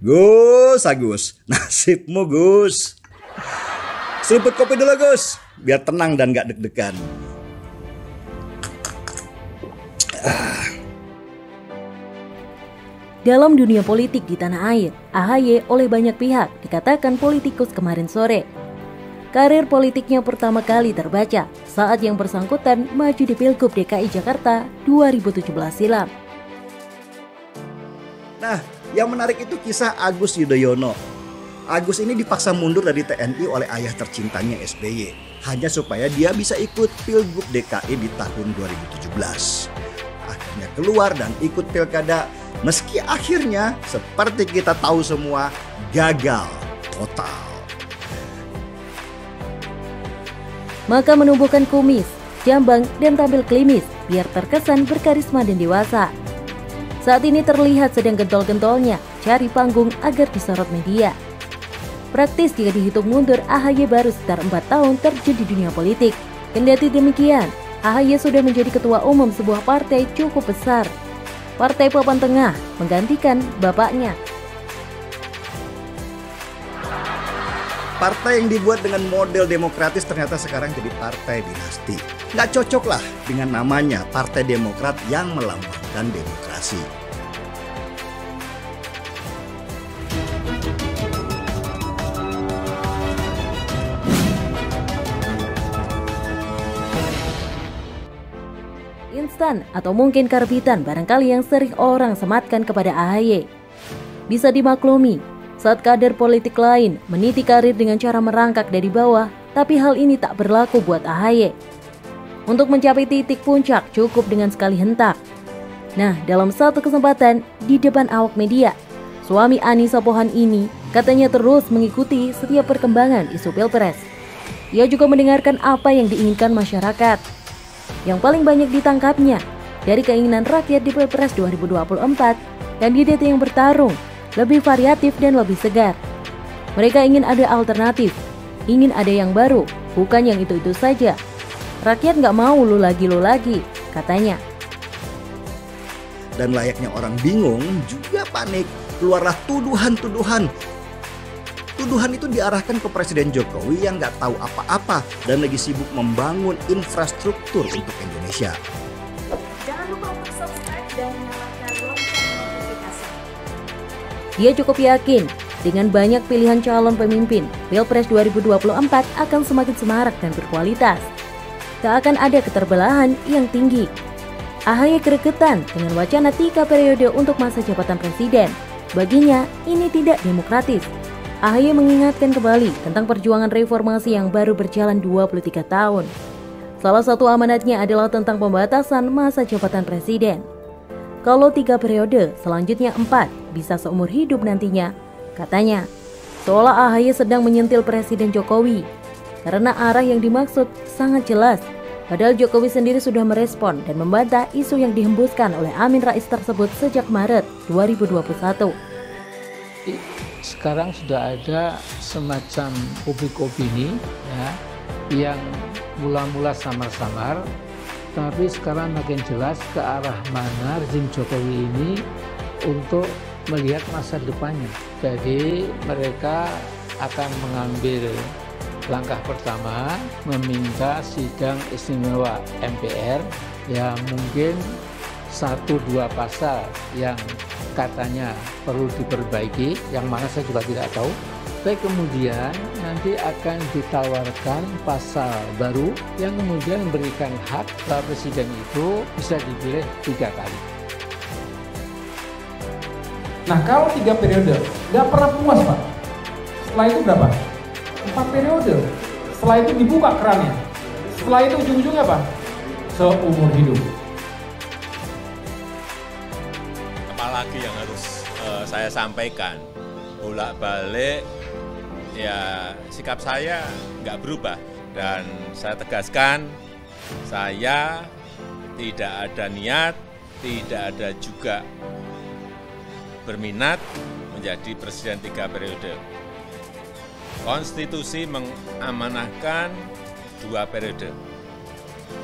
Gus Agus, nasibmu Gus. Seruput kopi dulu Gus, biar tenang dan gak deg-degan. Dalam dunia politik di tanah air, AHY oleh banyak pihak dikatakan politikus kemarin sore. Karir politiknya pertama kali terbaca saat yang bersangkutan maju di Pilgub DKI Jakarta 2017 silam. Nah, yang menarik itu kisah Agus Yudhoyono. Agus ini dipaksa mundur dari TNI oleh ayah tercintanya SBY, hanya supaya dia bisa ikut Pilgub DKI di tahun 2017. Akhirnya keluar dan ikut pilkada, meski akhirnya seperti kita tahu semua gagal total. Maka menumbuhkan kumis, jambang, dan tampil klimis biar terkesan berkarisma dan dewasa. Saat ini terlihat sedang gentol-gentolnya cari panggung agar disorot media. Praktis jika dihitung mundur, AHY baru sekitar 4 tahun terjun di dunia politik. Kendati demikian, AHY sudah menjadi ketua umum sebuah partai cukup besar, Partai Papan Tengah, menggantikan bapaknya. Partai yang dibuat dengan model demokratis ternyata sekarang jadi partai dinasti. Nggak cocok lah dengan namanya Partai Demokrat yang melambangkan demokrasi. Instan atau mungkin karbitan barangkali yang sering orang sematkan kepada AHY. Bisa dimaklumi saat kader politik lain meniti karir dengan cara merangkak dari bawah, tapi hal ini tak berlaku buat AHY. Untuk mencapai titik puncak cukup dengan sekali hentak. Nah, dalam satu kesempatan di depan awak media, suami Anissa Pohan ini katanya terus mengikuti setiap perkembangan isu Pilpres. Ia juga mendengarkan apa yang diinginkan masyarakat. Yang paling banyak ditangkapnya dari keinginan rakyat di Pilpres 2024, kandidat yang bertarung lebih variatif dan lebih segar. Mereka ingin ada alternatif, ingin ada yang baru, bukan yang itu-itu saja. Rakyat nggak mau lu lagi, katanya. Dan layaknya orang bingung juga panik, keluarlah tuduhan-tuduhan. Tuduhan itu diarahkan ke Presiden Jokowi yang nggak tahu apa-apa dan lagi sibuk membangun infrastruktur untuk Indonesia. Jangan lupa untuk subscribe dan nyalakan lonceng notifikasi. Dia cukup yakin dengan banyak pilihan calon pemimpin, Pilpres 2024 akan semakin semarak dan berkualitas. Tak akan ada keterbelahan yang tinggi. AHY gregetan dengan wacana 3 periode untuk masa jabatan presiden. Baginya, ini tidak demokratis. AHY mengingatkan kembali tentang perjuangan reformasi yang baru berjalan 23 tahun. Salah satu amanatnya adalah tentang pembatasan masa jabatan presiden. Kalau 3 periode, selanjutnya 4, bisa seumur hidup nantinya, katanya. Seolah AHY sedang menyentil Presiden Jokowi, karena arah yang dimaksud sangat jelas. Padahal Jokowi sendiri sudah merespon dan membantah isu yang dihembuskan oleh Amin Rais tersebut sejak Maret 2021. Sekarang sudah ada semacam publik opini ya, yang mula-mula samar-samar, tapi sekarang makin jelas ke arah mana rezim Jokowi ini untuk melihat masa depannya. Jadi mereka akan mengambil langkah pertama, meminta sidang istimewa MPR yang mungkin 1-2 pasal yang katanya perlu diperbaiki, yang mana saya juga tidak tahu. Tapi kemudian nanti akan ditawarkan pasal baru yang kemudian memberikan hak bahwa presiden itu bisa dipilih 3 kali. Nah, kalau 3 periode nggak pernah puas Pak. Setelah itu berapa? 4 periode. Setelah itu dibuka kerannya. Setelah itu ujung-ujungnya apa? Seumur hidup. Apalagi yang harus saya sampaikan, bolak-balik ya sikap saya nggak berubah, dan saya tegaskan saya tidak ada niat, tidak ada juga berminat menjadi presiden 3 periode. Konstitusi mengamanahkan 2 periode.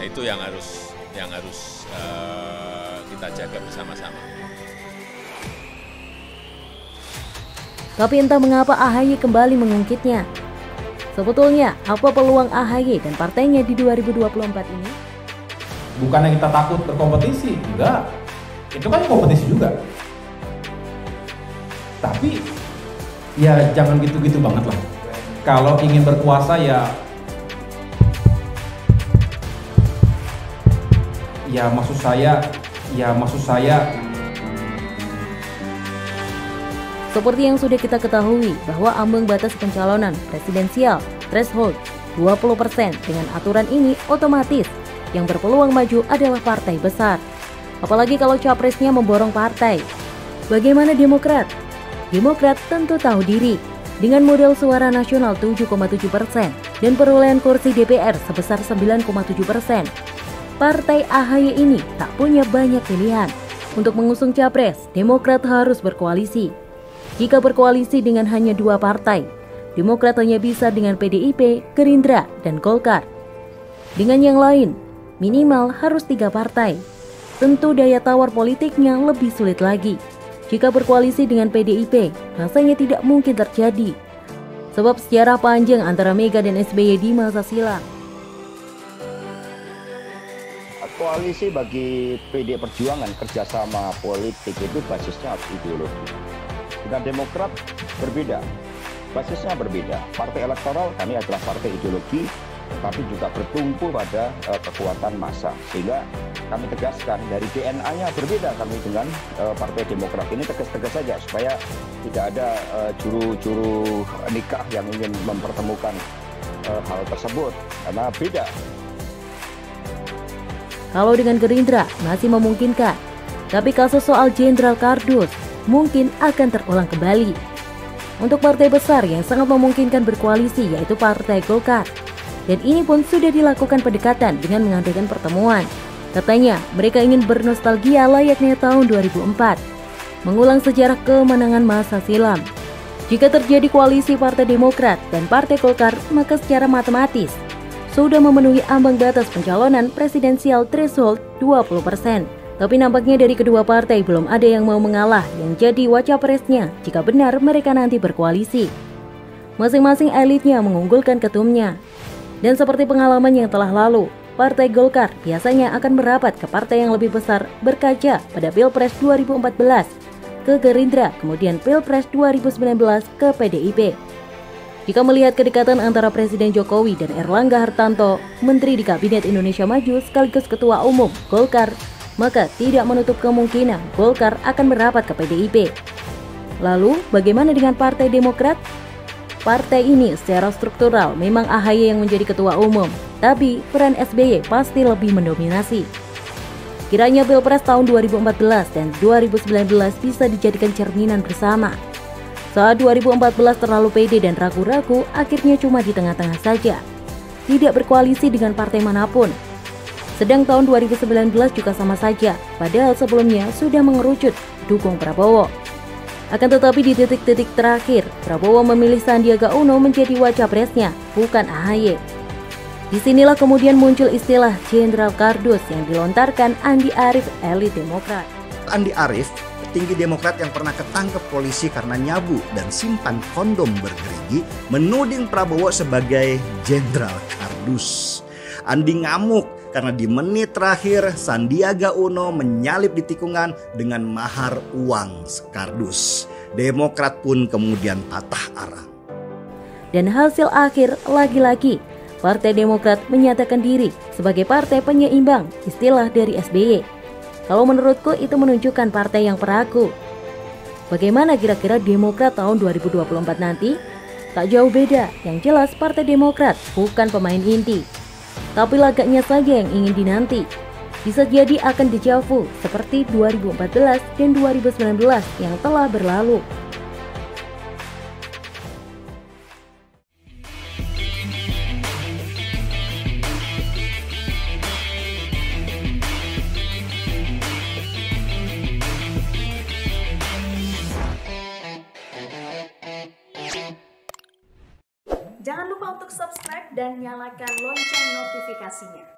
Itu yang harus kita jaga bersama-sama. Tapi entah mengapa AHY kembali mengungkitnya. Sebetulnya, apa peluang AHY dan partainya di 2024 ini? Bukannya kita takut berkompetisi, enggak. Itu kan kompetisi juga. Tapi ya jangan gitu-gitu banget lah. Kalau ingin berkuasa ya maksud saya seperti yang sudah kita ketahui bahwa ambang batas pencalonan presidensial threshold 20% dengan aturan ini otomatis yang berpeluang maju adalah partai besar. Apalagi kalau capresnya memborong partai. Bagaimana Demokrat? Demokrat tentu tahu diri dengan modal suara nasional 7,7% dan perolehan kursi DPR sebesar 9,7%. Partai AHY ini tak punya banyak pilihan. Untuk mengusung capres, Demokrat harus berkoalisi. Jika berkoalisi dengan hanya 2 partai, Demokrat hanya bisa dengan PDIP, Gerindra, dan Golkar. Dengan yang lain, minimal harus 3 partai. Tentu daya tawar politiknya lebih sulit lagi. Jika berkoalisi dengan PDIP, rasanya tidak mungkin terjadi. Sebab sejarah panjang antara Mega dan SBY di masa silam. Koalisi bagi PD Perjuangan, kerjasama politik itu basisnya harus ideologi. Dengan Demokrat berbeda, basisnya berbeda. Partai elektoral kami adalah partai ideologi, tetapi juga bertumpu pada kekuatan massa. Sehingga kami tegaskan dari DNA-nya berbeda kami dengan Partai Demokrat. Ini tegas-tegas saja supaya tidak ada juru-juru nikah yang ingin mempertemukan hal tersebut, karena beda. Kalau dengan Gerindra masih memungkinkan, tapi kasus soal Jenderal Kardus mungkin akan terulang kembali. Untuk partai besar yang sangat memungkinkan berkoalisi yaitu Partai Golkar. Dan ini pun sudah dilakukan pendekatan dengan mengadakan pertemuan. Katanya mereka ingin bernostalgia layaknya tahun 2004, mengulang sejarah kemenangan masa silam. Jika terjadi koalisi Partai Demokrat dan Partai Golkar, maka secara matematis sudah memenuhi ambang batas pencalonan presidensial threshold 20%. Tapi nampaknya dari kedua partai belum ada yang mau mengalah yang jadi wacapresnya jika benar mereka nanti berkoalisi. Masing-masing elitnya mengunggulkan ketumnya. Dan seperti pengalaman yang telah lalu, Partai Golkar biasanya akan merapat ke partai yang lebih besar berkaca pada Pilpres 2014 ke Gerindra, kemudian Pilpres 2019 ke PDIP. Jika melihat kedekatan antara Presiden Jokowi dan Erlangga Hartarto, Menteri di Kabinet Indonesia Maju sekaligus Ketua Umum Golkar, maka tidak menutup kemungkinan Golkar akan merapat ke PDIP. Lalu, bagaimana dengan Partai Demokrat? Partai ini secara struktural memang AHY yang menjadi Ketua Umum, tapi peran SBY pasti lebih mendominasi. Kiranya Pilpres tahun 2014 dan 2019 bisa dijadikan cerminan bersama. Saat 2014 terlalu pede dan ragu-ragu, akhirnya cuma di tengah-tengah saja. Tidak berkoalisi dengan partai manapun. Sedang tahun 2019 juga sama saja, padahal sebelumnya sudah mengerucut dukung Prabowo. Akan tetapi di titik-titik terakhir, Prabowo memilih Sandiaga Uno menjadi wacapresnya, bukan AHY. Disinilah kemudian muncul istilah Jenderal Kardus yang dilontarkan Andi Arief, elit Demokrat. Andi Arief, petinggi Demokrat yang pernah ketangkep polisi karena nyabu dan simpan kondom bergerigi, menuding Prabowo sebagai Jenderal Kardus. Andi ngamuk karena di menit terakhir Sandiaga Uno menyalip di tikungan dengan mahar uang sekardus. Demokrat pun kemudian patah arang. Dan hasil akhir lagi-lagi Partai Demokrat menyatakan diri sebagai partai penyeimbang, istilah dari SBY. Kalau menurutku itu menunjukkan partai yang peragu. Bagaimana kira-kira Demokrat tahun 2024 nanti? Tak jauh beda, yang jelas Partai Demokrat bukan pemain inti, tapi lagaknya saja yang ingin dinanti. Bisa jadi akan dejavu seperti 2014 dan 2019 yang telah berlalu. Jangan lupa untuk subscribe dan nyalakan lonceng notifikasinya.